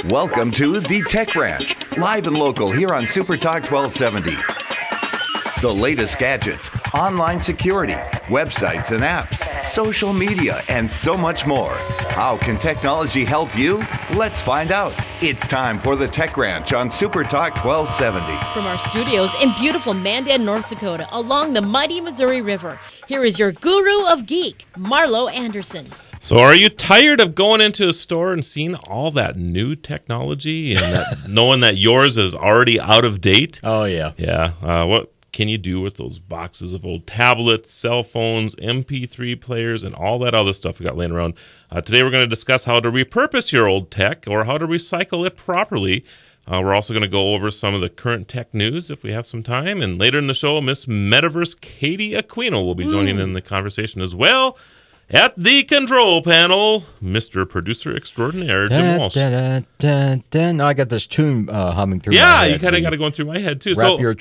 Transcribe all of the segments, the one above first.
Welcome to the Tech Ranch, live and local here on Super Talk 1270. The latest gadgets, online security, websites and apps, social media, and so much more. How can technology help you? Let's find out. It's time for the Tech Ranch on Super Talk 1270. From our studios in beautiful Mandan, North Dakota, along the mighty Missouri River, here is your guru of geek, Marlo Anderson. So are you tired of going into a store and seeing all that new technology and knowing that yours is already out of date? Oh, yeah. Yeah. What can you do with those boxes of old tablets, cell phones, MP3 players, and all that other stuff we got laying around? Today we're going to discuss how to repurpose your old tech or how to recycle it properly. We're also going to go over some of the current tech news if we have some time. And later in the show, Miss Metaverse Katie Aquino will be joining in the conversation as well. At the control panel, Mr. Producer Extraordinaire, Jim Walsh. Now I got this tune humming through my head. Yeah, you kind of got it going through my head, too. Wrap your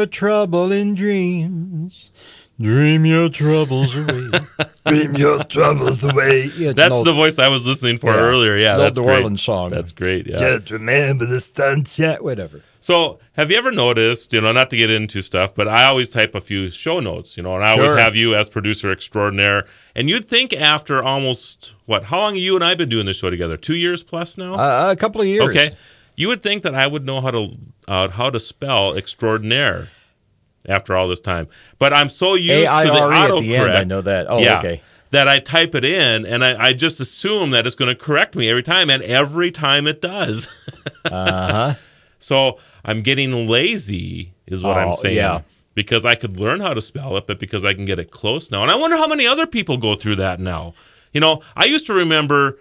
trouble in dreams. Dream your troubles away. Dream your troubles away. Yeah, that's the voice I was listening for earlier. Yeah, that's the great. Orland song. That's great, yeah. Just remember the sunset, whatever. So, have you ever noticed, not to get into stuff, but I always type a few show notes, and I always have you as producer extraordinaire. And you'd think after almost, how long have you and I been doing this show together? 2 years plus now? A couple of years. Okay. You would think that I would know how to spell extraordinaire after all this time. But I'm so used to the autocorrect. At the end, I know that. Oh, yeah, okay. That I type it in, and I just assume that it's going to correct me every time, and every time it does. Uh-huh. So I'm getting lazy is what I'm saying. Yeah. Because I could learn how to spell it, but because I can get it close now. And I wonder how many other people go through that now. I used to remember,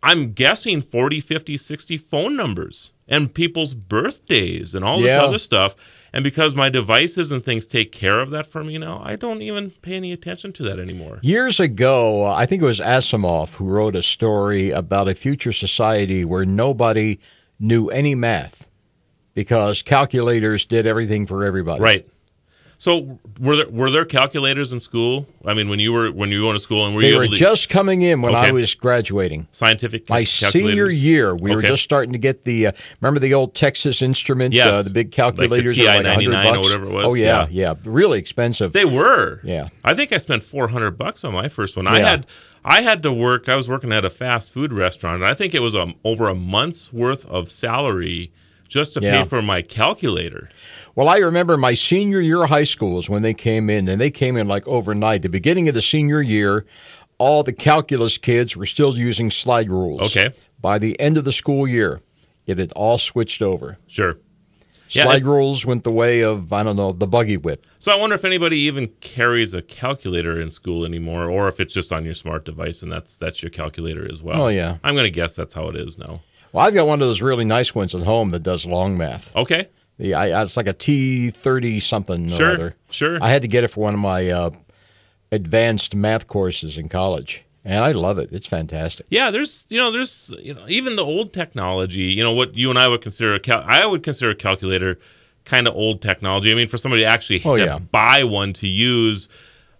I'm guessing 40, 50, 60 phone numbers and people's birthdays and all this other stuff. And because my devices and things take care of that for me now, I don't even pay any attention to that anymore. Years ago, I think it was Asimov who wrote a story about a future society where nobody knew any math because calculators did everything for everybody. Right. So were there calculators in school? I mean, when you were going to school, and they were just coming in when I was graduating. Scientific calculators? My senior year, we were just starting to get the. Remember the old Texas Instrument, the big calculators, like the TI-99 $100 or whatever it was. Oh yeah, really expensive. They were. Yeah, I think I spent $400 on my first one. Yeah. I had to work. I was working at a fast food restaurant, and I think it was over a month's worth of salary just to pay for my calculator. Well, I remember my senior year of high school is when they came in, and they came in like overnight. The beginning of the senior year, all the calculus kids were still using slide rules. Okay. By the end of the school year, it had all switched over. Sure. Slide rules went the way of, the buggy whip. So I wonder if anybody even carries a calculator in school anymore, or if it's just on your smart device and that's your calculator as well. Oh, yeah. I'm going to guess that's how it is now. Well, I've got one of those really nice ones at home that does long math. Okay. It's like a T30 something or other. Sure. I had to get it for one of my advanced math courses in college, and I love it. It's fantastic. Yeah, there's even the old technology. What you and I would consider I would consider a calculator kind of old technology. I mean, for somebody to actually buy one to use.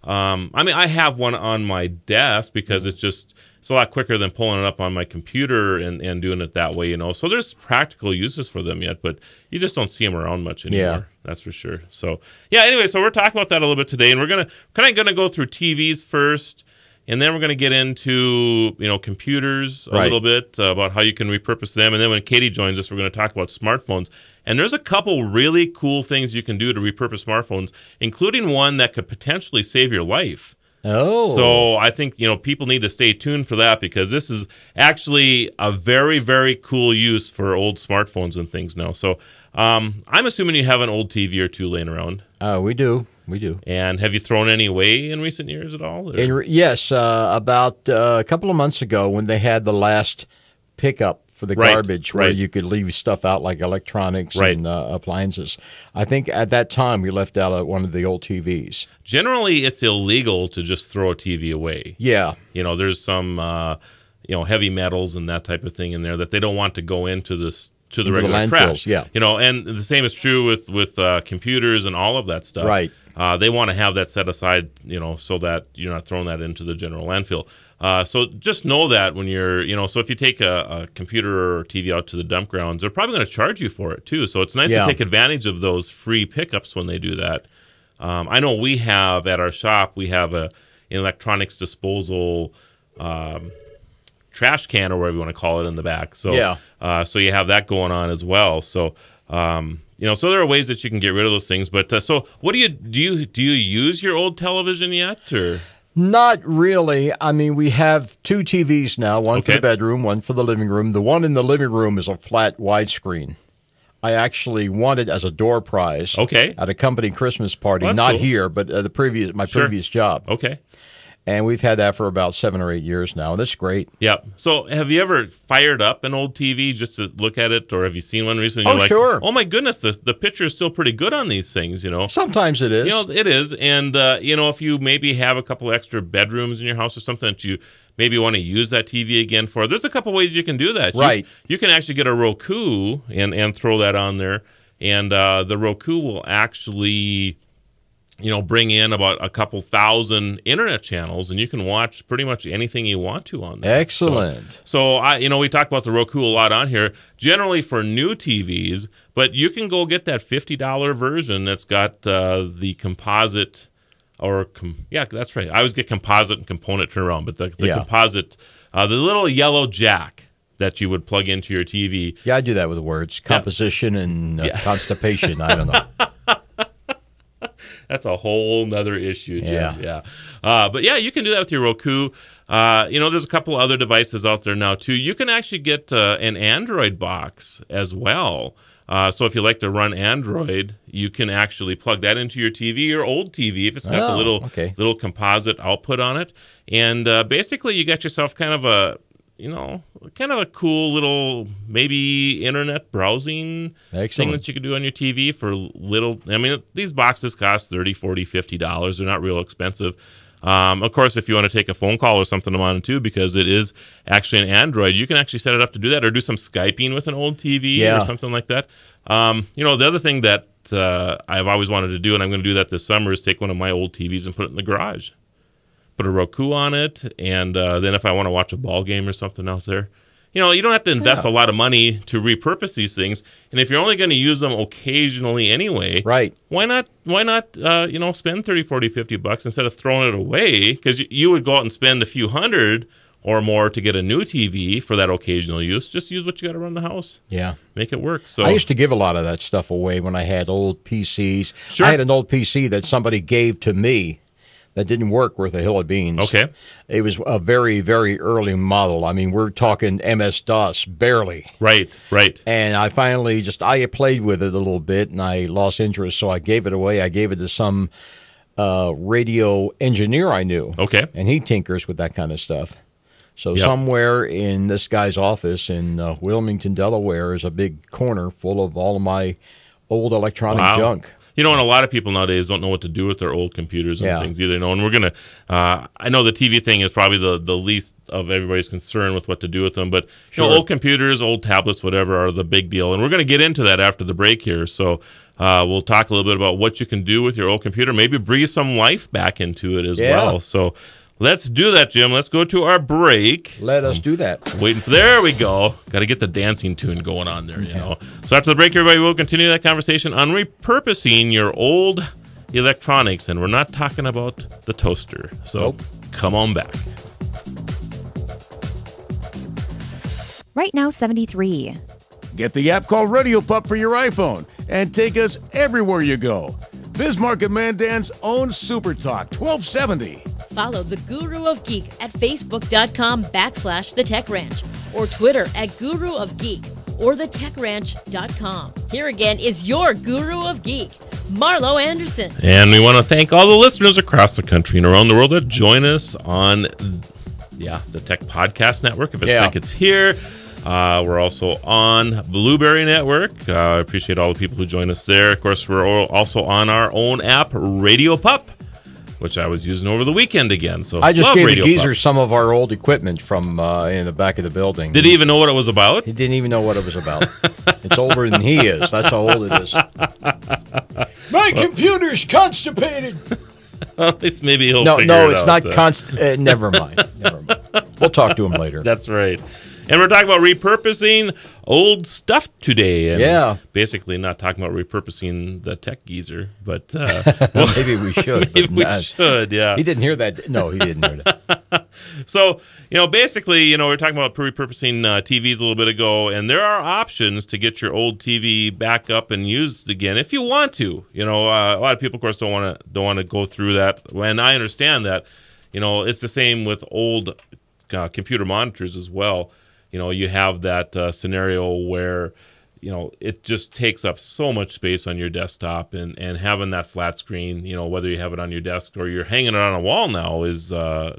I have one on my desk because it's a lot quicker than pulling it up on my computer and doing it that way, So there's practical uses for them yet, but you just don't see them around much anymore. Yeah. That's for sure. So, anyway, so we're talking about that a little bit today, and we're going to go through TVs first, and then we're going to get into, computers a little bit about how you can repurpose them. And then when Katie joins us, we're going to talk about smartphones. And there's a couple really cool things you can do to repurpose smartphones, including one that could potentially save your life. Oh. So I think, people need to stay tuned for that because this is actually a very, very cool use for old smartphones and things now. So I'm assuming you have an old TV or two laying around. We do. And have you thrown any away in recent years at all? Yes. About a couple of months ago when they had the last pickup for the garbage where you could leave stuff out like electronics and appliances. I think at that time we left out one of the old TVs. Generally, it's illegal to just throw a TV away. Yeah. There's some heavy metals and that type of thing in there that they don't want to go into this to the regular trash. Yeah. You know, and the same is true with computers and all of that stuff. Right. They want to have that set aside, you know, so that you're not throwing that into the general landfill. So just know that when you're, you know, so if you take a computer or TV out to the dump grounds, they're probably going to charge you for it too. So it's nice to take advantage of those free pickups when they do that. I know we have at our shop, we have an electronics disposal trash can or whatever you want to call it in the back. So so you have that going on as well. So you know, so there are ways that you can get rid of those things. But so, what do you use your old television yet, or? Not really. I mean, we have 2 TVs now, one for the bedroom, one for the living room. The one in the living room is a flat widescreen. I actually won it as a door prize at a company Christmas party, not cool. here, but my previous job. Okay. And we've had that for about 7 or 8 years now, and that's great. Yeah. So have you ever fired up an old TV just to look at it, or have you seen one recently? You're sure. Oh, my goodness, the picture is still pretty good on these things, you know. Sometimes it is. You know, it is. And, you know, if you maybe have a couple extra bedrooms in your house or something that you maybe want to use that TV again for, there's a couple ways you can do that. Right. You can actually get a Roku and throw that on there, and the Roku will actually, you know, bring in about a couple thousand internet channels, and you can watch pretty much anything you want to on there. Excellent. So you know, we talk about the Roku a lot on here, generally for new TVs, but you can go get that $50 version that's got the composite, that's right. I always get composite and component turnaround, but the composite, the little yellow jack that you would plug into your TV. Yeah, I do that with words. Composition and constipation. I don't know. That's a whole nother issue, Jim. Yeah. But yeah, you can do that with your Roku. You know, there's a couple other devices out there now, too. You can actually get an Android box as well. So if you like to run Android, you can actually plug that into your TV, your old TV, if it's got the little composite output on it. And basically, you got yourself kind of a cool little maybe internet browsing thing that you could do on your TV for little. I mean, these boxes cost $30, $40, $50. They're not real expensive. Of course, if you want to take a phone call or something on it too, because it is actually an Android, you can actually set it up to do that, or do some Skyping with an old TV or something like that. You know, the other thing that I've always wanted to do, and I'm going to do that this summer, is take one of my old TVs and put it in the garage. Put a Roku on it, and then if I want to watch a ball game or something out there, you know, you don't have to invest a lot of money to repurpose these things. And if you're only going to use them occasionally anyway, why not you know, spend $30, $40, $50 instead of throwing it away? Because you would go out and spend a few hundred or more to get a new TV for that occasional use. Just use what you got around the house. Yeah. Make it work. So I used to give a lot of that stuff away when I had old PCs. Sure. I had an old PC that somebody gave to me that didn't work worth a hill of beans. Okay. It was a very, very early model. I mean, we're talking MS-DOS, barely. Right. And I finally I played with it a little bit, and I lost interest, so I gave it away. I gave it to some radio engineer I knew. Okay. And he tinkers with that kind of stuff. So somewhere in this guy's office in Wilmington, Delaware, is a big corner full of all of my old electronic junk. You know, and a lot of people nowadays don't know what to do with their old computers and things either. You know, and we're gonna. I know the TV thing is probably the least of everybody's concern with what to do with them, but you know, old computers, old tablets, whatever, are the big deal. And we're going to get into that after the break here. So we'll talk a little bit about what you can do with your old computer, maybe breathe some life back into it as well. So let's do that, Jim. Let's go to our break. Let us do that. There we go. Got to get the dancing tune going on there, you know. So after the break, everybody, we'll continue that conversation on repurposing your old electronics. And we're not talking about the toaster. So come on back. Right now, 73. Get the app called Radio Pup for your iPhone and take us everywhere you go. Bismarck and Mandan's own Super Talk 1270. Follow the Guru of Geek at Facebook.com/The Tech Ranch or Twitter at Guru of Geek or TheTechRanch.com. Here again is your Guru of Geek, Marlo Anderson. And we want to thank all the listeners across the country and around the world that join us on the Tech Podcast Network. If it's Tech, it's here. We're also on Blueberry Network. I appreciate all the people who join us there. Of course, we're also on our own app, Radio Pup. which I was using over the weekend again. So I just gave Radio the geezer Pup. some of our old equipment from in the back of the building. Did he even know what it was about? He didn't even know what it was about. It's older than he is. That's how old it is. My computer's constipated. Well, at least maybe he'll No, figure it it's out. not never mind. Never mind. We'll talk to him later. That's right. And we're talking about repurposing old stuff today. And Yeah. basically not talking about repurposing the tech geezer, but Maybe we should. maybe but we not. should, yeah. He didn't hear that. No, he didn't hear that. So, basically, we were talking about repurposing TVs a little bit ago, and there are options to get your old TV back up and used again if you want to. A lot of people, of course, don't want to go through that, and I understand that. It's the same with old computer monitors as well. You have that scenario where it just takes up so much space on your desktop, and having that flat screen, whether you have it on your desk or you're hanging it on a wall now, is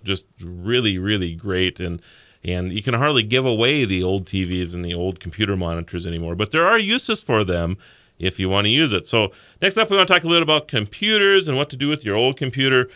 just really, really great. And you can hardly give away the old TVs and the old computer monitors anymore, but there are uses for them if you want to use it. So next up, we want to talk a little bit about computers and what to do with your old computer.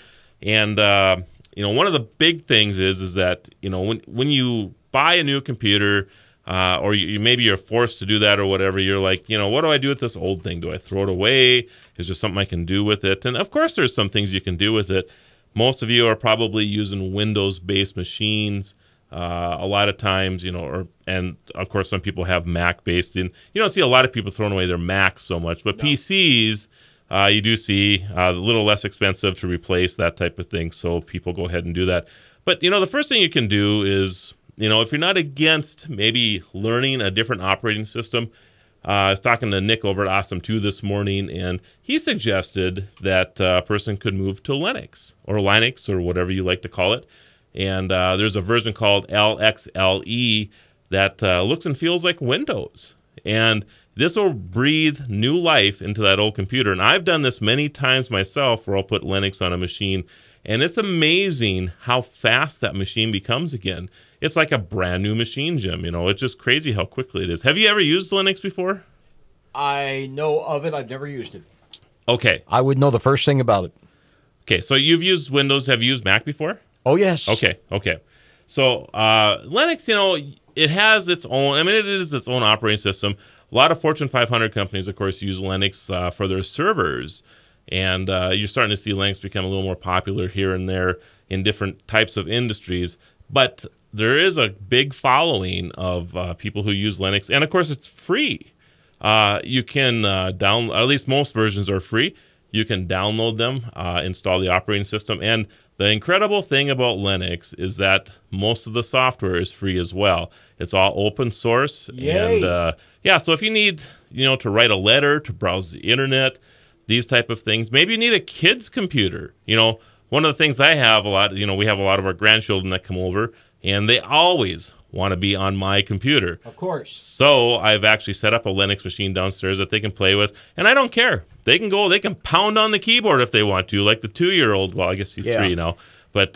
And one of the big things is that when you buy a new computer, or maybe you're forced to do that or whatever, you're like, what do I do with this old thing? Do I throw it away? Is there something I can do with it? And of course, there's some things you can do with it. Most of you are probably using Windows-based machines a lot of times, and of course, some people have Mac-based. And you don't see a lot of people throwing away their Macs so much, but no. PCs, you do see a little less expensive to replace, that type of thing. So people go ahead and do that. But, the first thing you can do is, if you're not against maybe learning a different operating system, I was talking to Nick over at Awesome 2 this morning, and he suggested that a person could move to Linux or whatever you like to call it. And there's a version called LXLE that looks and feels like Windows. And this will breathe new life into that old computer. And I've done this many times myself where I'll put Linux on a machine. And it's amazing how fast that machine becomes again. It's like a brand new machine, Jim. It's just crazy how quickly it is. Have you ever used Linux before? I know of it. I've never used it. Okay. I would know the first thing about it. Okay, so you've used Windows. Have you used Mac before? Oh, yes. Okay. So Linux, it has its own, it is its own operating system. A lot of Fortune 500 companies, of course, use Linux for their servers. And you're starting to see Linux become a little more popular here and there in different types of industries. But there is a big following of people who use Linux. And, of course, it's free. You can download, at least most versions are free. You can download them, install the operating system. And the incredible thing about Linux is that most of the software is free as well. It's all open source. Yay. And, so if you need, to write a letter, to browse the internet, these type of things. Maybe you need a kid's computer. One of the things I have a lot, we have a lot of our grandchildren that come over, and they always want to be on my computer. Of course. So I've actually set up a Linux machine downstairs that they can play with, and I don't care. They can pound on the keyboard if they want to, like the 2-year-old. Well, I guess he's 3 now. But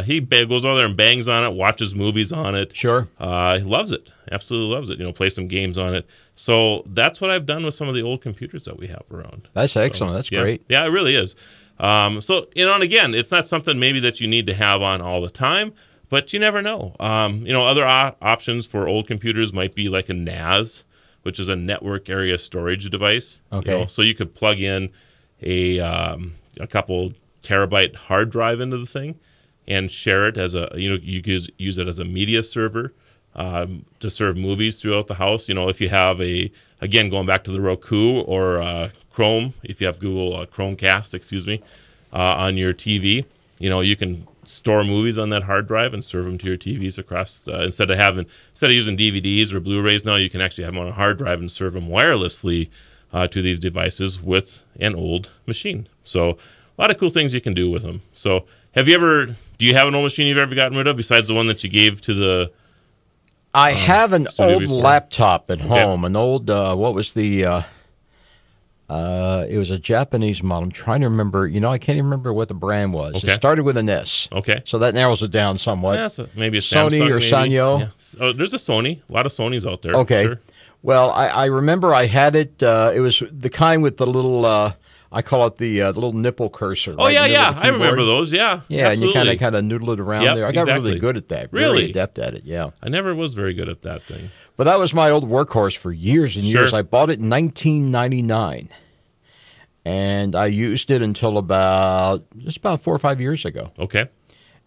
he goes over there and bangs on it, watches movies on it. Sure. He loves it. Absolutely loves it. Play some games on it. So that's what I've done with some of the old computers that we have around. That's excellent. That's great. Yeah, it really is. So, and again, it's not something maybe that you need to have on all the time, but you never know. Other options for old computers might be like a NAS, which is a network area storage device. Okay. So you could plug in a couple terabyte hard drive into the thing and share it as you could use it as a media server to serve movies throughout the house. If you have going back to the Roku or Chrome, if you have Google Chromecast, on your TV, you can store movies on that hard drive and serve them to your TVs across. Instead of using DVDs or Blu-rays, now you can actually have them on a hard drive and serve them wirelessly to these devices with an old machine. So a lot of cool things you can do with them. So do you have an old machine you've ever gotten rid of besides the one that you gave to the I have an old before? laptop at home, an old, what was the, it was a Japanese model. I'm trying to remember, I can't even remember what the brand was. Okay. It started with an S. Okay. So that narrows it down somewhat. Yeah, so maybe a Sony Samsung, or Sanyo. Yeah. Oh, there's a Sony. A lot of Sonys out there. Okay. Sure. Well, I remember I had it. It was the kind with the little I call it the little nipple cursor. Oh, right yeah, in the middle yeah. of the I remember keyboard. those, yeah. Yeah, absolutely. and you kind of noodle it around there. I got really good at that. Really? Adept at it, yeah. I never was very good at that thing. But that was my old workhorse for years and years. Sure. I bought it in 1999, and I used it until just about 4 or 5 years ago. Okay.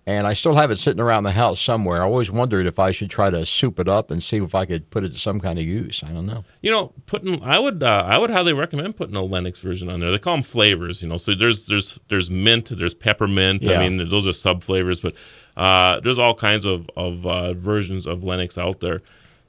And I still have it sitting around the house somewhere. I always wondered if I should try to soup it up and see if I could put it to some kind of use. I don't know. You know, I would highly recommend putting a Linux version on there. They call them flavors, you know. So there's mint, there's peppermint. Yeah. I mean, those are sub flavors, but there's all kinds of versions of Linux out there.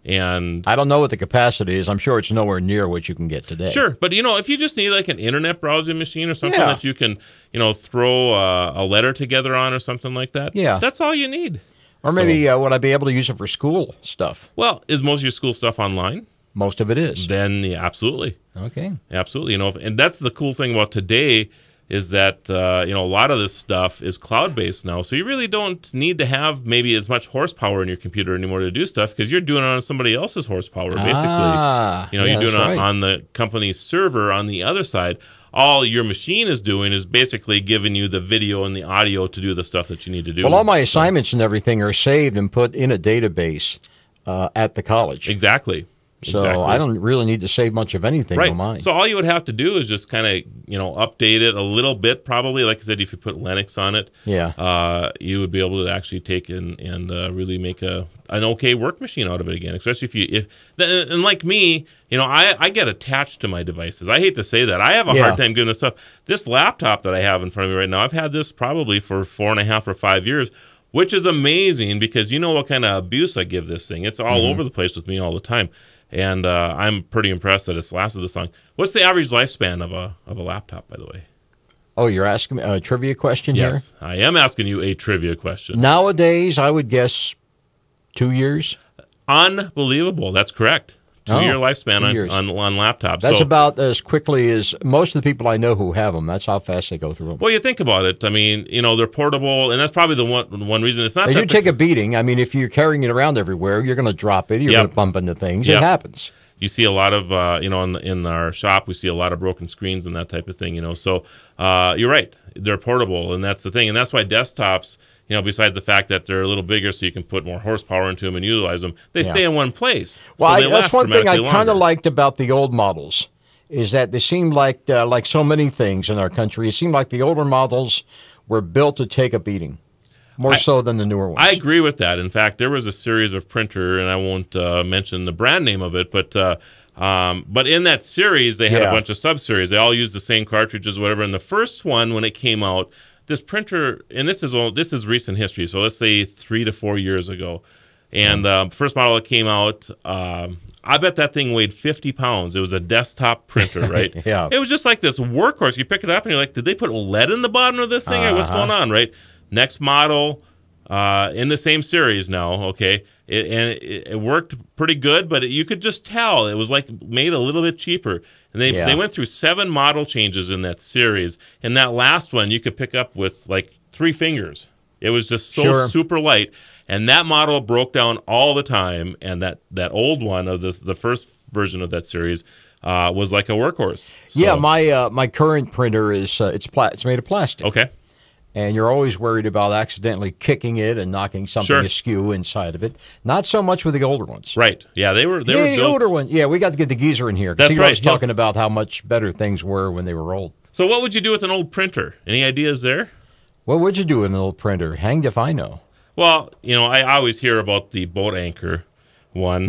And I don't know what the capacity is. I'm sure it's nowhere near what you can get today. sure, but you know, if you just need like an internet browsing machine or something Yeah. that you can, you know, throw a letter together on or something like that, Yeah. that's all you need. Or maybe would I be able to use it for school stuff? Well, is most of your school stuff online? Most of it is. Then yeah, absolutely. Okay. Absolutely, you know, and that's the cool thing about today is that you know, a lot of this stuff is cloud-based now, so you really don't need to have maybe as much horsepower in your computer anymore to do stuff because you're doing it on somebody else's horsepower, basically. You know, yeah, you're doing it that's right. on the company's server on the other side. All your machine is doing is basically giving you the video and the audio to do the stuff that you need to do. Well, all my assignments and everything are saved and put in a database at the college. Exactly. So Exactly. I don't really need to save much of anything Right. on mine. So all you would have to do is just kind of, you know, update it a little bit, probably. Like I said, if you put Linux on it, Yeah. you would be able to actually take and really make an okay work machine out of it again. Especially and like me, you know, I get attached to my devices. I hate to say that. I have a hard time doing this stuff. This laptop that I have in front of me right now, I've had this probably for 4.5 or 5 years. Which is amazing because you know what kind of abuse I give this thing. It's all over the place with me all the time. And I'm pretty impressed that it's lasted this long. What's the average lifespan of a laptop, by the way? Oh, you're asking me a trivia question Yes, I am asking you a trivia question. here? Nowadays, I would guess 2 years. Unbelievable. That's correct. 2-year lifespan 2 years. on laptops. That's So- about as quickly as most of the people I know who have them. That's how fast they go through them. Well, you think about it. I mean, you know, they're portable, and that's probably the one reason. It's not They that do take a beating. I mean, if you're carrying it around everywhere, you're going to drop it. You're Yep. going to bump into things. Yep. It happens. You see a lot of, you know, in our shop, we see a lot of broken screens and that type of thing, you know. So you're right. They're portable, and that's the thing. And that's why desktops, you know, besides the fact that they're a little bigger so you can put more horsepower into them and utilize them, they stay in one place. Well, so they that's last one thing I dramatically kind of longer. liked about the old models is that they seemed like so many things in our country, it seemed like the older models were built to take a beating, more so than the newer ones. I agree with that. In fact, there was a series of printer, and I won't mention the brand name of it, but in that series, they had a bunch of sub-series. They all used the same cartridges, whatever. And the first one, when it came out, this printer, and this is recent history, so let's say 3 to 4 years ago. And the first model that came out, I bet that thing weighed 50 pounds. It was a desktop printer, right? Yeah. It was just like this workhorse. You pick it up, and you're like, did they put lead in the bottom of this thing, or what's going on, right? Next model, in the same series now, okay? It worked pretty good, but you could just tell it was like made a little bit cheaper. And they went through 7 model changes in that series. And that last one you could pick up with like 3 fingers. It was just so super light. And that model broke down all the time. And that old one of the first version of that series was like a workhorse. So, Yeah, my current printer is it's made of plastic. Okay. And you're always worried about accidentally kicking it and knocking something askew inside of it. Not so much with the older ones. Right. Yeah, they were the built. older one. Yeah, we got to get the geezer in here. That's he right. was talking about how much better things were when they were old. So what would you do with an old printer? Any ideas there? What would you do with an old printer? Hanged if I know. Well, you know, I always hear about the boat anchor one.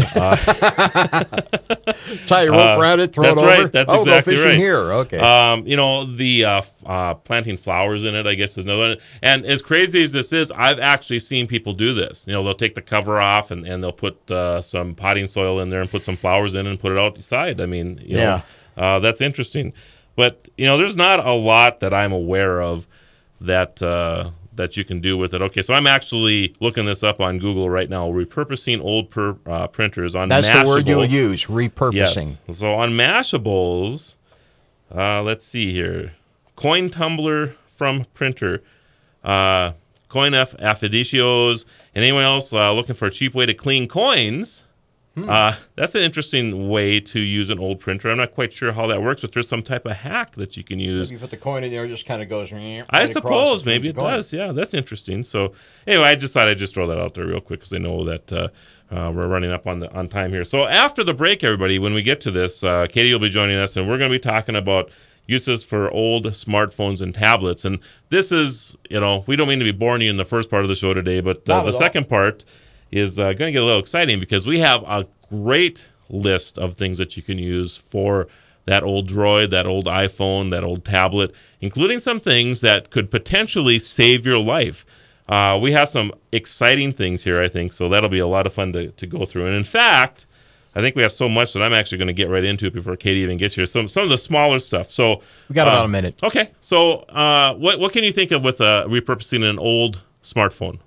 Tie a rope around it, throw it over. Right. That's exactly go right. fishing here. Okay. You know, the planting flowers in it, I guess, is another one. And as crazy as this is, I've actually seen people do this. You know, they'll take the cover off and they'll put some potting soil in there and put some flowers in and put it outside. I mean, you know, that's interesting. But, you know, there's not a lot that I'm aware of that you can do with it. Okay, so I'm actually looking this up on Google right now. Repurposing old printers on Mashable. That's the word you'll use, repurposing. Yes. So on Mashables, let's see here. Coin tumbler from printer. Coin affidicios. And anyone else looking for a cheap way to clean coins? That's an interesting way to use an old printer. I'm not quite sure how that works, but there's some type of hack that you can use. You put the coin in there, it just kind of goes. I suppose maybe it does. Yeah, that's interesting. So anyway, I just thought I'd just throw that out there real quick because I know that we're running up on time here. So after the break, everybody, when we get to this, Katie will be joining us, and we're going to be talking about uses for old smartphones and tablets. And this is, we don't mean to be boring you in the first part of the show today, but the second part is going to get a little exciting because we have a great list of things that you can use for that old Droid, that old iPhone, that old tablet, including some things that could potentially save your life. We have some exciting things here, I think, so that'll be a lot of fun to go through. And in fact, I think we have so much that I'm actually going to get right into it before Katie even gets here. Some of the smaller stuff. So we got about a minute. Okay. So what can you think of with repurposing an old smartphone?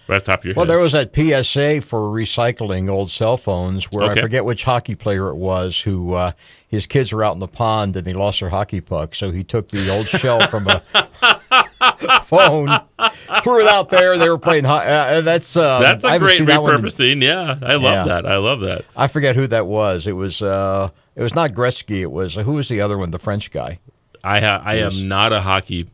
Right off the top of your head. Well, there was that PSA for recycling old cell phones where I forget which hockey player it was who his kids were out in the pond and they lost their hockey puck. So he took the old shell from a phone, threw it out there. They were playing hockey. That's a great repurposing. Yeah, I love that. I love that. I forget who that was. It was not Gretzky. It was who was the other one? The French guy. I am not a hockey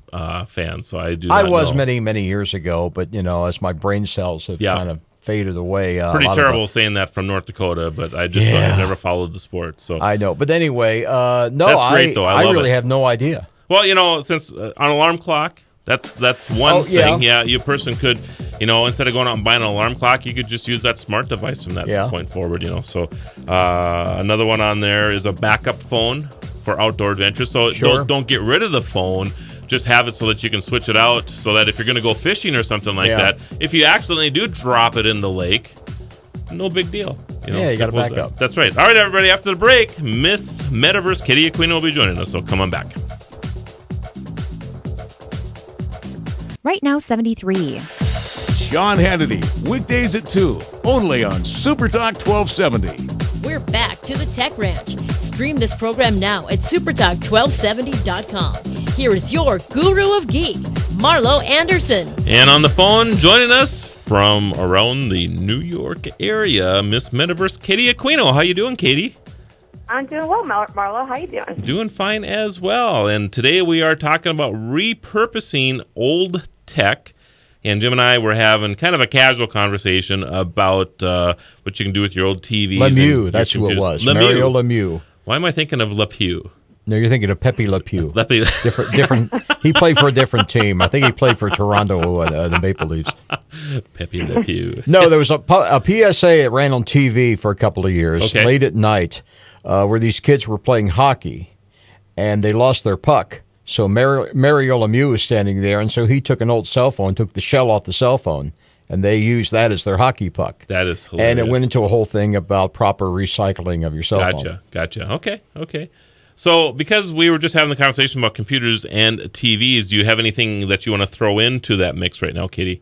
fan, so I do. I was many years ago, but as my brain cells have kind of faded away. Pretty terrible saying that from North Dakota, but I just I've never followed the sport. So I know, but anyway, no, that's great though. I really have no idea. Well, since an alarm clock, that's one thing. Yeah, you person could, instead of going out and buying an alarm clock, you could just use that smart device from that point forward. So another one on there is a backup phone for outdoor adventures. So don't get rid of the phone. Just have it so that you can switch it out so that if you're going to go fishing or something like that, if you accidentally do drop it in the lake, no big deal. You got to back up. That's right. All right, everybody, after the break, Miss Metaverse Katie Aquino will be joining us, so come on back. Right now, 73. Sean Hannity, weekdays at 2, only on Super Talk 1270. We're back to the Tech Ranch. Stream this program now at supertalk1270.com. Here is your guru of geek, Marlo Anderson. And on the phone, joining us from around the New York area, Miss Metaverse Katie Aquino. How you doing, Katie? I'm doing well, Marlo. How you doing? Doing fine as well. And today we are talking about repurposing old tech. And Jim and I were having kind of a casual conversation about what you can do with your old TVs. Lemieux, that's who it was. Mario Lemieux. Why am I thinking of Le Pew? No, you're thinking of Pepe Le Pew. different. He played for a different team. I think he played for Toronto, the Maple Leafs. Pepe Le Pew. No, there was a PSA that ran on TV for a couple of years, late at night, where these kids were playing hockey, and they lost their puck. So Mario Lemieux was standing there, and so he took an old cell phone, took the shell off the cell phone, and they used that as their hockey puck. That is hilarious. And it went into a whole thing about proper recycling of your cell phone. Gotcha. Okay. So because we were just having the conversation about computers and TVs, do you have anything that you want to throw into that mix right now, Katie?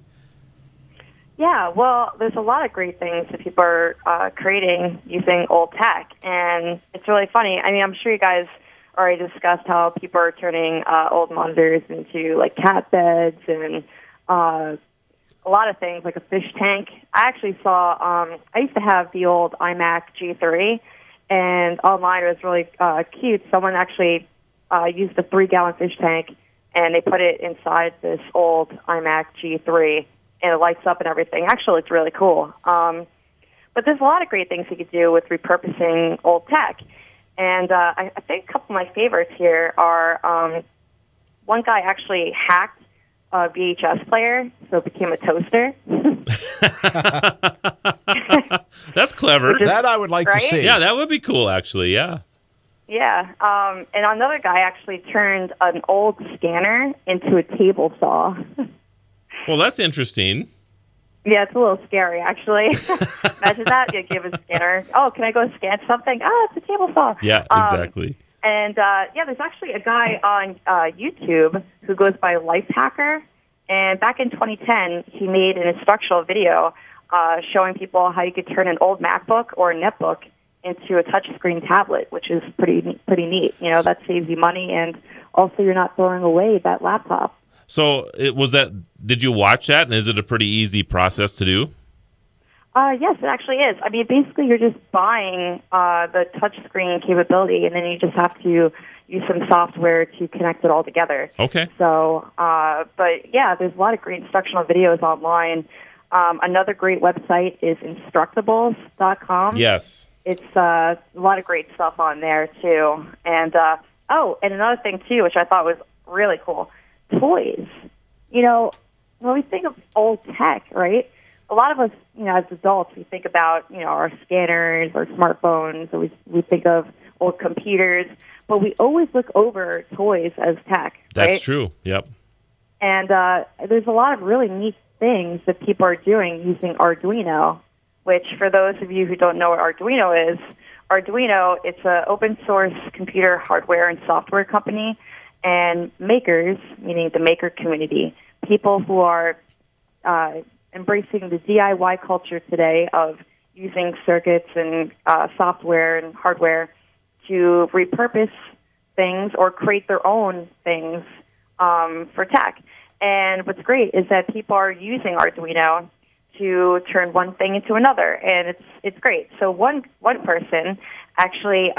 Yeah, well, there's a lot of great things that people are creating using old tech, and it's really funny. I mean, I'm sure you guys already discussed how people are turning old monitors into like cat beds and a lot of things like a fish tank. I actually saw, I used to have the old iMac G3, and online it was really cute. Someone actually used a 3-gallon fish tank, and they put it inside this old iMac G3, and it lights up and everything. Actually, it's really cool. But there's a lot of great things you could do with repurposing old tech. And I think a couple of my favorites here are one guy actually hacked a VHS player, so it became a toaster. That's clever. That I would like to see. Yeah, that would be cool, actually, yeah. Yeah, and another guy actually turned an old scanner into a table saw. Well, that's interesting. Yeah, it's a little scary, actually. Imagine that. You give a scanner. Oh, can I go scan something? Oh, it's a table saw. Yeah, exactly. And, there's actually a guy on YouTube who goes by Lifehacker. And back in 2010, he made an instructional video showing people how you could turn an old MacBook or a netbook into a touchscreen tablet, which is pretty neat. That saves you money, and also you're not throwing away that laptop. So did you watch that, and is it a pretty easy process to do? Yes, it actually is. I mean, basically, you're just buying the touchscreen capability, and then you just have to use some software to connect it all together. Okay. So, but yeah, there's a lot of great instructional videos online. Another great website is Instructables.com. Yes. It's a lot of great stuff on there, too. And, and another thing, too, which I thought was really cool, toys. You know, when we think of old tech, right, a lot of us, you know, as adults, we think about, you know, our scanners, our smartphones, or we think of old computers, but we always look over toys as tech. That's right? true. Yep. And there's a lot of really neat things that people are doing using Arduino, which for those of you who don't know what Arduino is, Arduino, it's an open source computer hardware and software company, and makers, meaning the maker community, people who are embracing the DIY culture today of using circuits and software and hardware to repurpose things or create their own things for tech. And what's great is that people are using Arduino to turn one thing into another, and it's great. So one person actually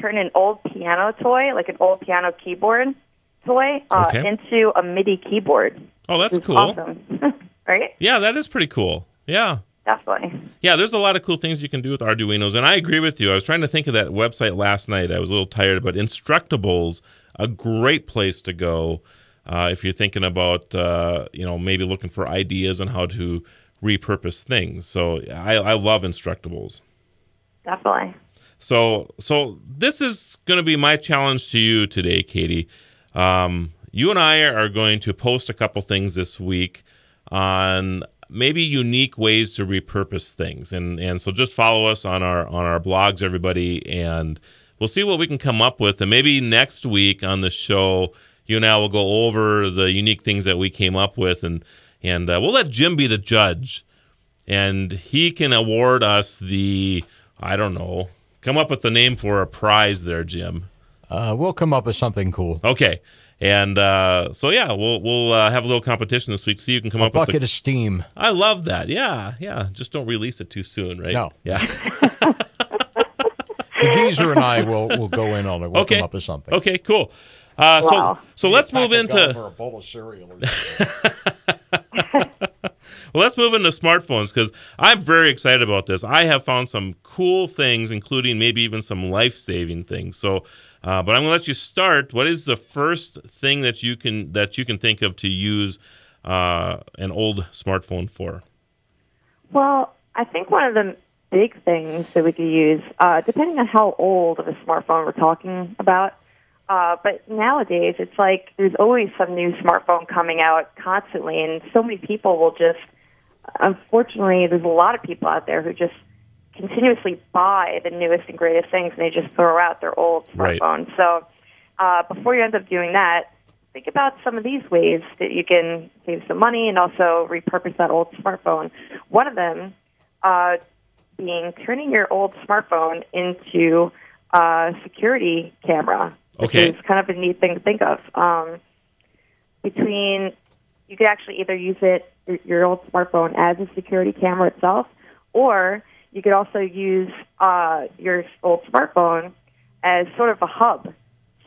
turned an old piano toy, like an old piano keyboard toy, into a MIDI keyboard. Oh, that's cool. Awesome. Right? Yeah, that is pretty cool. Yeah. Definitely. Yeah, there's a lot of cool things you can do with Arduinos, and I agree with you. I was trying to think of that website last night. I was a little tired, but Instructables, a great place to go if you're thinking about, maybe looking for ideas on how to repurpose things. So I love Instructables. Definitely. So this is going to be my challenge to you today, Katie. You and I are going to post a couple things this week on maybe unique ways to repurpose things, and so just follow us on our blogs, everybody, and we'll see what we can come up with. And maybe next week on the show, you and I will go over the unique things that we came up with, and we'll let Jim be the judge, and he can award us come up with the name for a prize there, Jim. We'll come up with something cool. Okay. And we'll have a little competition this week, so you can come up with a bucket of steam. I love that. Yeah. Just don't release it too soon, right? No. Yeah. The geezer and I will go in on it. We'll come up with something. Okay, cool. Wow. So let's move into a bowl of cereal. Well, let's move into smartphones, because I'm very excited about this. I have found some cool things, including maybe even some life-saving things. So. But I'm going to let you start. What is the first thing that you can think of to use an old smartphone for? Well, I think one of the big things that we could use, depending on how old of a smartphone we're talking about, but nowadays it's like there's always some new smartphone coming out constantly, and so many people will just, unfortunately, there's a lot of people out there who just continuously buy the newest and greatest things, and they just throw out their old smartphone. Right. So before you end up doing that, think about some of these ways that you can save some money and also repurpose that old smartphone. One of them being turning your old smartphone into a security camera, which is kind of a neat thing to think of. You could actually either use your old smartphone as a security camera itself, or you could also use your old smartphone as sort of a hub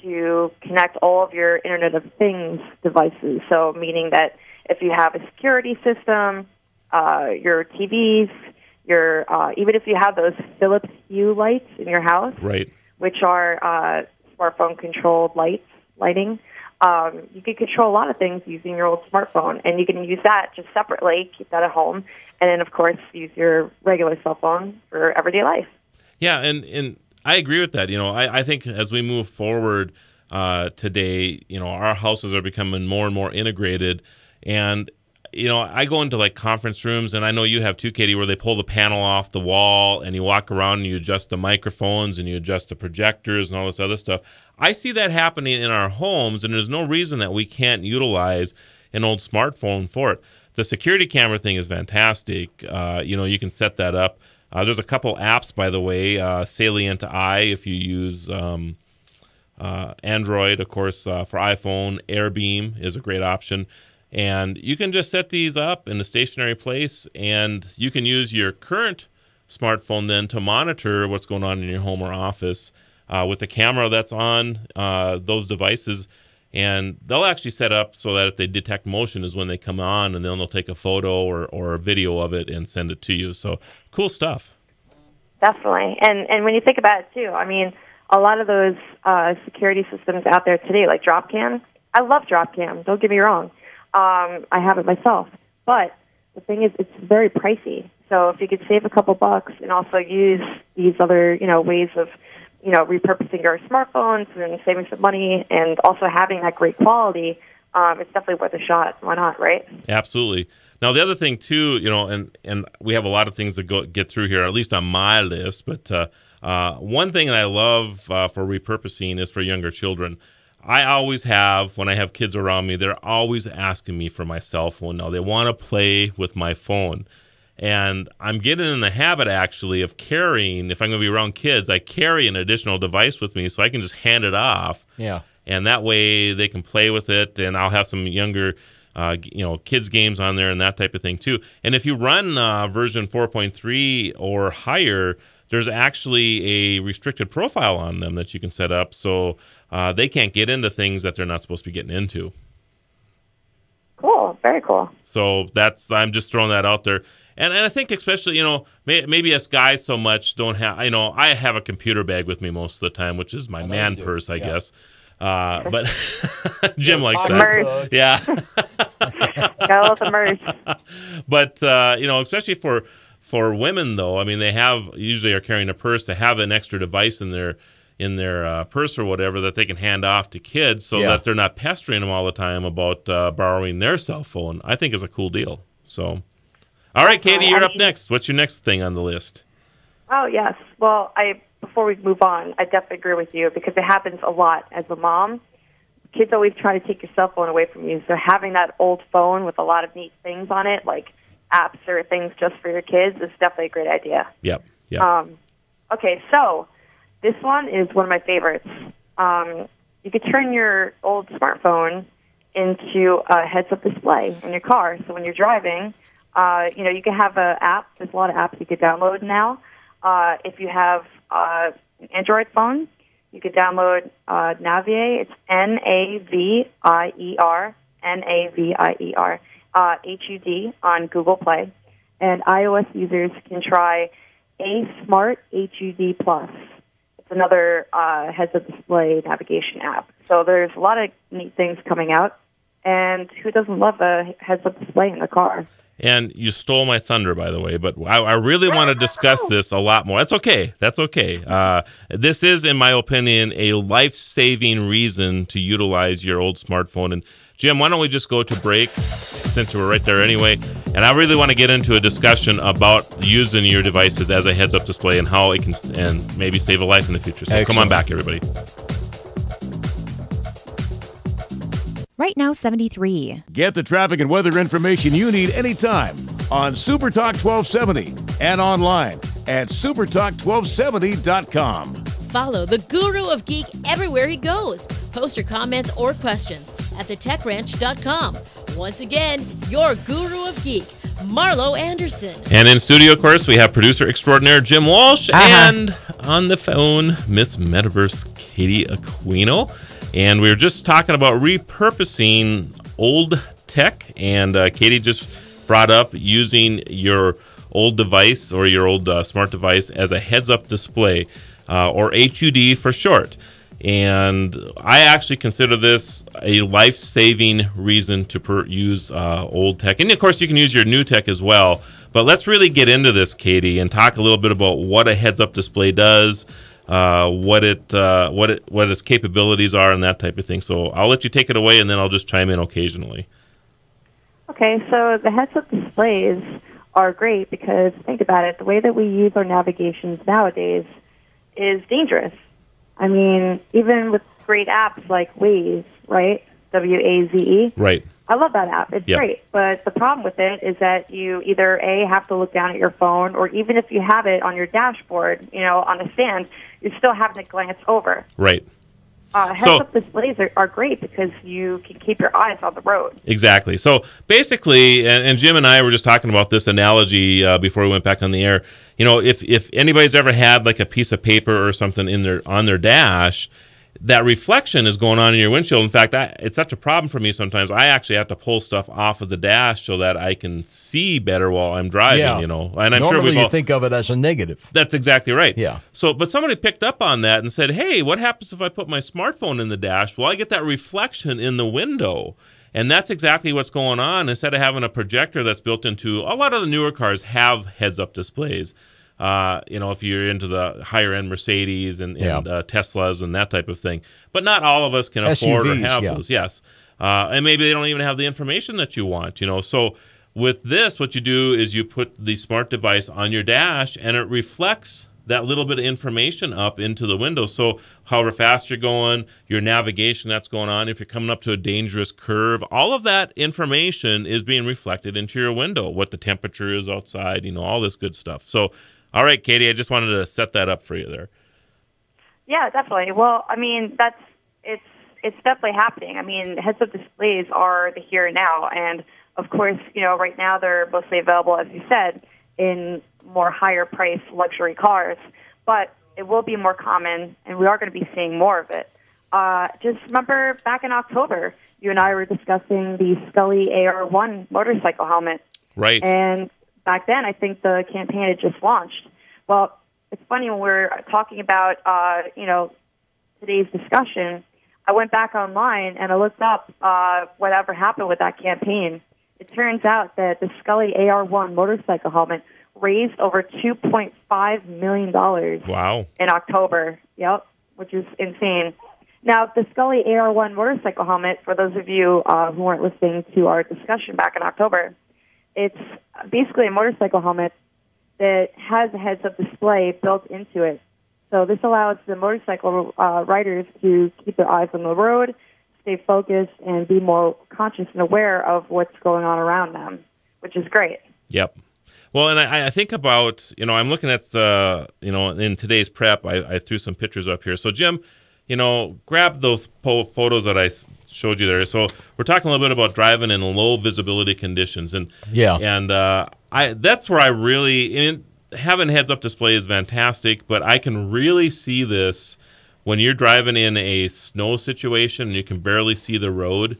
to connect all of your Internet of Things devices. So meaning that if you have a security system, your TVs, even if you have those Philips Hue lights in your house, right, which are smartphone-controlled lighting, you can control a lot of things using your old smartphone, and you can use that just separately, keep that at home, and then, of course, use your regular cell phone for everyday life. Yeah, and I agree with that. I think as we move forward today, our houses are becoming more and more integrated, and I go into like conference rooms, and I know you have too, Katie, where they pull the panel off the wall, and you walk around and you adjust the microphones and you adjust the projectors and all this other stuff. I see that happening in our homes, and there's no reason that we can't utilize an old smartphone for it. The security camera thing is fantastic. You can set that up. There's a couple apps, by the way, Salient Eye if you use Android, of course, for iPhone. AirBeam is a great option. And you can just set these up in a stationary place, and you can use your current smartphone then to monitor what's going on in your home or office with the camera that's on those devices. And they'll actually set up so that if they detect motion is when they come on, and then they'll take a photo or a video of it and send it to you. So cool stuff. Definitely. And when you think about it, too, I mean, a lot of those security systems out there today, like DropCam, I love DropCam. Don't get me wrong. I have it myself. But the thing is, it's very pricey. So if you could save a couple bucks and also use these other, ways of, repurposing your smartphones and saving some money and also having that great quality, it's definitely worth a shot. Why not, right? Absolutely. Now, the other thing, too, and we have a lot of things to get through here, at least on my list, but one thing that I love for repurposing is for younger children. I always have, when I have kids around me, they're always asking me for my cell phone now. They want to play with my phone. And I'm getting in the habit, actually, of carrying, if I'm going to be around kids, I carry an additional device with me so I can just hand it off. Yeah. And that way they can play with it, and I'll have some younger kids games on there and that type of thing, too. And if you run version 4.3 or higher, there's actually a restricted profile on them that you can set up so they can't get into things that they're not supposed to be getting into. Cool. Very cool. So I'm just throwing that out there. And I think especially, maybe us guys so much don't have, I have a computer bag with me most of the time, which is my man purse, I guess. But Jim likes that. Merge. Yeah. Gotta love the merge. But, especially for women, though, I mean, they usually are carrying a purse to have an extra device in their purse or whatever that they can hand off to kids so that they're not pestering them all the time about borrowing their cell phone. I think is a cool deal. So, all right, Katie, you're up next. What's your next thing on the list? Oh, yes. Well, before we move on, I definitely agree with you because it happens a lot as a mom. Kids always try to take your cell phone away from you. So having that old phone with a lot of neat things on it, like apps or things just for your kids, is definitely a great idea. Yep. Okay, so this one is one of my favorites. You could turn your old smartphone into a heads-up display in your car. So when you're driving, you can have an app. There's a lot of apps you could download now. If you have an Android phone, you could download Navier. It's Navier, HUD on Google Play. And iOS users can try A Smart HUD Plus. It's another heads-up display navigation app. So there's a lot of neat things coming out. And who doesn't love a heads-up display in the car? And you stole my thunder, by the way, but I really want to discuss this a lot more. That's okay. That's okay. This is, in my opinion, a life-saving reason to utilize your old smartphone. And Jim, why don't we just go to break since we're right there anyway? And I really want to get into a discussion about using your devices as a heads-up display and how it can and maybe save a life in the future. So Come on back, everybody. Right now, 73. Get the traffic and weather information you need anytime on Super Talk 1270 and online at supertalk1270.com. Follow the Guru of Geek everywhere he goes. Post your comments or questions at thetechranch.com. Once again, your Guru of Geek, Marlo Anderson. And in studio, of course, we have producer extraordinaire Jim Walsh and on the phone, Miss Metaverse Katie Aquino. And we were just talking about repurposing old tech, and Katie just brought up using your old device or your old smart device as a heads-up display, or HUD for short. And I actually consider this a life-saving reason to use old tech. And, of course, you can use your new tech as well. But let's really get into this, Katie, and talk a little bit about what a heads-up display does, what its capabilities are, and that type of thing. So I'll let you take it away, and then I'll just chime in occasionally. Okay, so the heads-up displays are great because, think about it, the way that we use our navigations nowadays is dangerous. I mean, even with great apps like Waze, right? WAZE. Right. I love that app. It's great. But the problem with it is that you either, A, have to look down at your phone, or even if you have it on your dashboard, on a stand, you're still having to glance over. Right. Heads-up displays are great because you can keep your eyes on the road. Exactly. So basically, and Jim and I were just talking about this analogy before we went back on the air. You know, if anybody's ever had like a piece of paper or something on their dash, that reflection is going on in your windshield. In fact, it's such a problem for me sometimes. I actually have to pull stuff off of the dash so that I can see better while I'm driving, you know. And I'm Normally sure you think of it as a negative. That's exactly right. Yeah. So, but somebody picked up on that and said, hey, what happens if I put my smartphone in the dash? Well, I get that reflection in the window. And that's exactly what's going on. Instead of having a projector that's built into, a lot of the newer cars have heads-up displays. You know, if you're into the higher-end Mercedes and Teslas and that type of thing. But not all of us can afford or have those, yes. And maybe they don't even have the information that you want, you know. So with this, what you do is you put the smart device on your dash, and it reflects that little bit of information up into the window. So however fast you're going, your navigation that's going on, if you're coming up to a dangerous curve, all of that information is being reflected into your window, what the temperature is outside, you know, all this good stuff. So all right, Katie, I just wanted to set that up for you there. Yeah, definitely. Well, I mean, it's definitely happening. I mean, heads-up displays are the here and now, and of course, you know, right now they're mostly available, as you said, in more higher-priced luxury cars. But it will be more common, and we are going to be seeing more of it. Just remember, back in October, you and I were discussing the Scully AR1 motorcycle helmet, right? And back then, I think the campaign had just launched. Well, it's funny when we're talking about, you know, today's discussion, I went back online and I looked up whatever happened with that campaign. It turns out that the Scully AR1 motorcycle helmet raised over $2.5 million wow. in October, which is insane. Now, the Scully AR1 motorcycle helmet, for those of you who weren't listening to our discussion back in October, it's basically a motorcycle helmet that has a heads-up display built into it. So this allows the motorcycle riders to keep their eyes on the road, stay focused, and be more conscious and aware of what's going on around them, which is great. Yep. Well, and I think about, you know, I'm looking at, you know, in today's prep, I threw some pictures up here. So, Jim, you know, grab those photos that I showed you there. So we're talking a little bit about driving in low visibility conditions, and that's where I really having heads-up display is fantastic, but I can really see this when you're driving in a snow situation and you can barely see the road.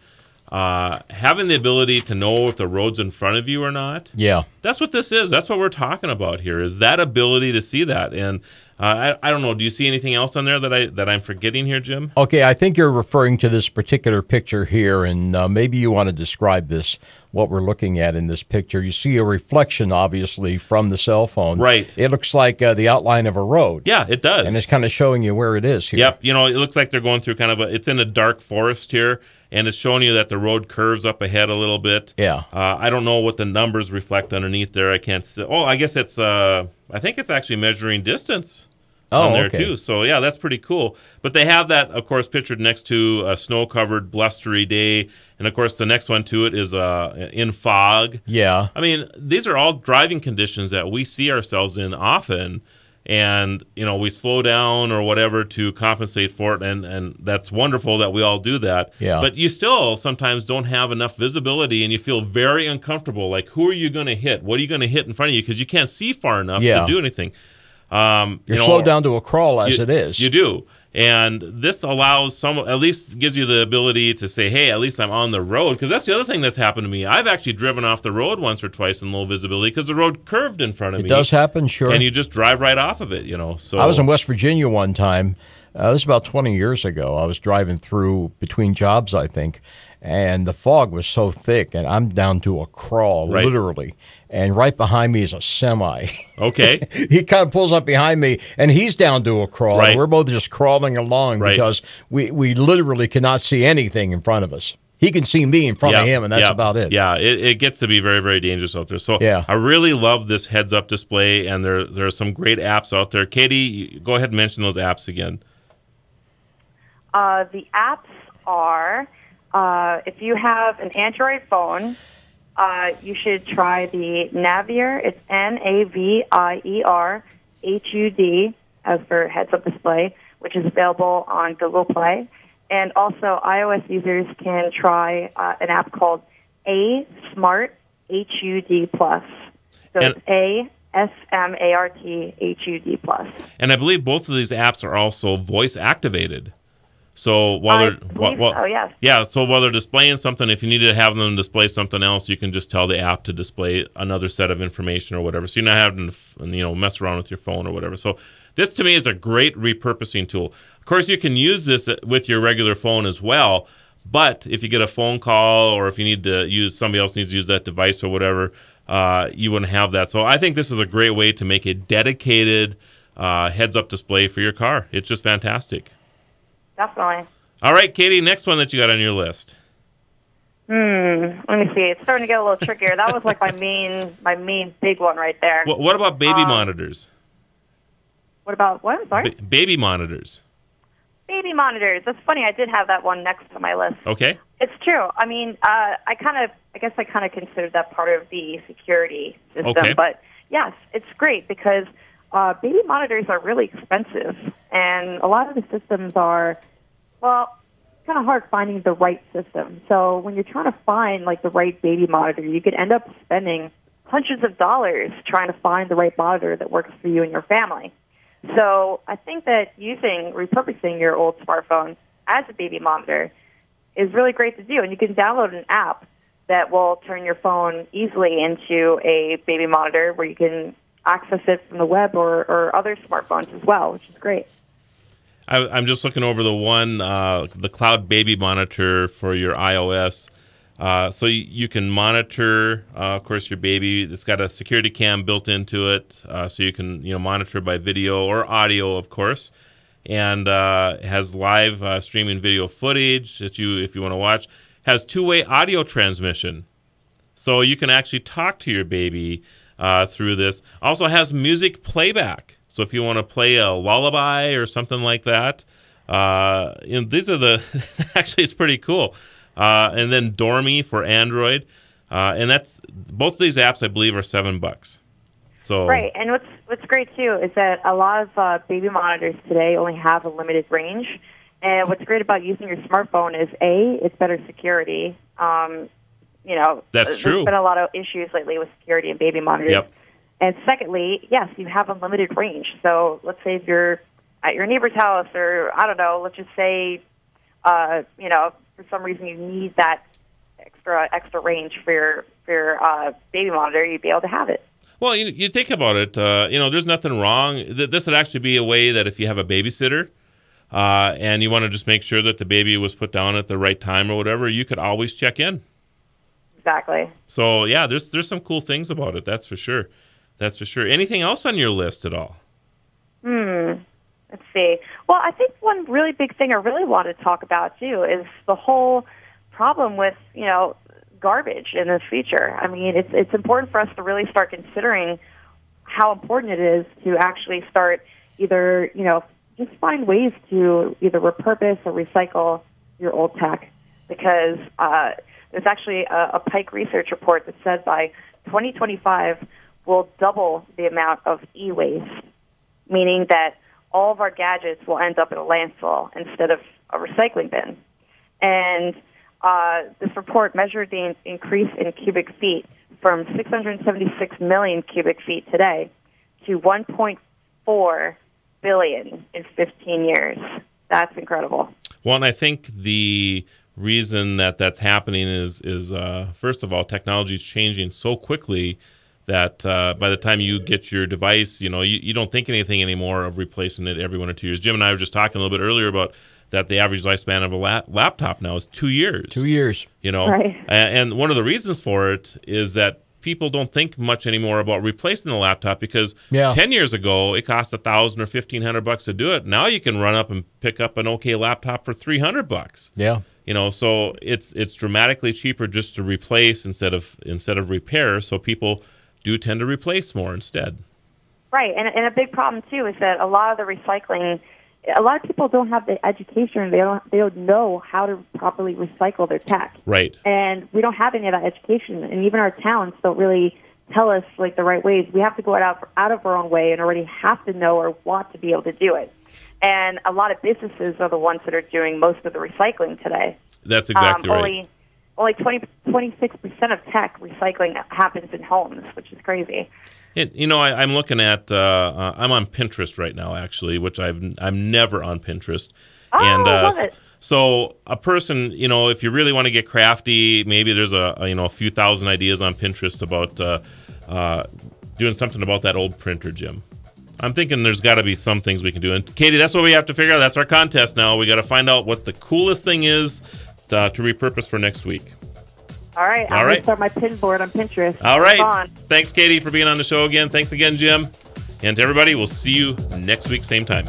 Having the ability to know if the road's in front of you or not. Yeah, that's what this is. That's what we're talking about here. Is that ability to see that? And I don't know. Do you see anything else on there that I'm forgetting here, Jim? Okay, I think you're referring to this particular picture here, and maybe you want to describe this. What we're looking at in this picture, you see a reflection, obviously, from the cell phone. Right. It looks like the outline of a road. Yeah, it does. And it's kind of showing you where it is here. Yep. You know, it looks like they're going through kind of it's in a dark forest here. And it's showing you that the road curves up ahead a little bit. Yeah. I don't know what the numbers reflect underneath there. I can't see. Oh, I guess it's, I think it's actually measuring distance on there too. So, yeah, that's pretty cool. But they have that, of course, pictured next to a snow-covered, blustery day. And, of course, the next one to it is in fog. Yeah. I mean, these are all driving conditions that we see ourselves in often. And, you know, we slow down or whatever to compensate for it, and that's wonderful that we all do that. Yeah. But you still sometimes don't have enough visibility, and you feel very uncomfortable. Like, who are you going to hit? What are you going to hit in front of you? Because you can't see far enough to do anything. You're slowed down to a crawl as it is. You do. And this allows at least gives you the ability to say, hey, at least I'm on the road. Because that's the other thing that's happened to me. I've actually driven off the road once or twice in low visibility because the road curved in front of me. It does happen, sure. And you just drive right off of it, you know. So I was in West Virginia one time. This was about 20 years ago. I was driving through between jobs, I think, and the fog was so thick, and I'm down to a crawl, literally. And right behind me is a semi. Okay. He kind of pulls up behind me, and he's down to a crawl. Right. We're both just crawling along because we literally cannot see anything in front of us. He can see me in front of him, and that's about it. Yeah, it gets to be very, very dangerous out there. So I really love this heads-up display, and there are some great apps out there. Katie, go ahead and mention those apps again. The apps are, if you have an Android phone, you should try the Navier. It's NAVIER HUD, as for heads-up display, which is available on Google Play. And also, iOS users can try an app called A Smart HUD Plus. So it's ASMART HUD Plus. And I believe both of these apps are also voice activated. So while yes. Yeah, so while they're displaying something, if you need to have them display something else, you can just tell the app to display another set of information or whatever. So you're not having to mess around with your phone or whatever. So this to me is a great repurposing tool. Of course, you can use this with your regular phone as well. But if you get a phone call or if you need to use somebody else needs to use that device or whatever, you wouldn't have that. So I think this is a great way to make a dedicated heads-up display for your car. It's just fantastic. Definitely. All right, Katie, next one that you got on your list. Let me see. It's starting to get a little trickier. That was like my main big one right there. What about baby monitors? What about what? I'm sorry? Baby monitors. Baby monitors. That's funny. I did have that one next to my list. Okay. It's true. I mean, I guess I kind of considered that part of the security system. Okay. But yes, it's great because baby monitors are really expensive, and a lot of the systems are, well, it's kind of hard finding the right system. So when you're trying to find like the right baby monitor, you could end up spending hundreds of dollars trying to find the right monitor that works for you and your family. So I think that repurposing your old smartphone as a baby monitor is really great to do. And you can download an app that will turn your phone easily into a baby monitor where you can access it from the web or other smartphones as well, which is great. I'm just looking over the Cloud Baby Monitor for your iOS. So you can monitor, of course, your baby. It's got a security cam built into it, so you can monitor by video or audio, of course. And it has live streaming video footage that if you want to watch. Has two-way audio transmission, so you can actually talk to your baby through this. Also has music playback. So if you want to play a lullaby or something like that, these are actually it's pretty cool. And then Dormy for Android, and that's both of these apps I believe are $7. So right, and what's great too is that a lot of baby monitors today only have a limited range. And what's great about using your smartphone is it's better security. That's true. There's been a lot of issues lately with security in baby monitors. Yep. And secondly, yes, you have unlimited range. So let's say if you're at your neighbor's house or, I don't know, let's just say, for some reason you need that extra range for your baby monitor, you'd be able to have it. Well, you think about it, there's nothing wrong. This would actually be a way that if you have a babysitter and you want to just make sure that the baby was put down at the right time or whatever, you could always check in. Exactly. So, yeah, there's some cool things about it, that's for sure. That's for sure. Anything else on your list at all? Let's see. Well, I think one really big thing I really want to talk about, too, is the whole problem with, garbage in the future. I mean, it's important for us to really start considering how important it is to actually start either, just find ways to either repurpose or recycle your old tech. Because there's actually a Pike Research report that said by 2025, will double the amount of e-waste, meaning that all of our gadgets will end up in a landfill instead of a recycling bin. And this report measured the increase in cubic feet from 676 million cubic feet today to 1.4 billion in 15 years. That's incredible. Well, and I think the reason that's happening is first of all, technology is changing so quickly that by the time you get your device, you don't think anything anymore of replacing it every 1 or 2 years. Jim and I were just talking a little bit earlier about that the average lifespan of a laptop now is 2 years. 2 years. Right. And one of the reasons for it is that people don't think much anymore about replacing the laptop because 10 years ago it cost $1,000 or $1,500 to do it. Now you can run up and pick up an okay laptop for $300. Yeah. So it's dramatically cheaper just to replace instead of repair. So people do tend to replace more instead. Right, and a big problem too is that a lot of the recycling, a lot of people don't have the education. They don't know how to properly recycle their tech. Right. And we don't have any of that education, and even our towns don't really tell us like the right ways. We have to go out of our own way and already have to know or want to be able to do it. And a lot of businesses are the ones that are doing most of the recycling today. That's exactly right. Only 26% of tech recycling happens in homes, which is crazy. I'm looking at. I'm on Pinterest right now, actually, which I'm never on Pinterest. Oh, I love it. So a person, if you really want to get crafty, maybe there's a few thousand ideas on Pinterest about doing something about that old printer, Jim. I'm thinking there's got to be some things we can do. And Katie, that's what we have to figure out. That's our contest now. We got to find out what the coolest thing is to repurpose for next week. All right. I'm going to start my pin board on Pinterest. All right. Thanks, Katie, for being on the show again. Thanks again, Jim. And to everybody, we'll see you next week, same time.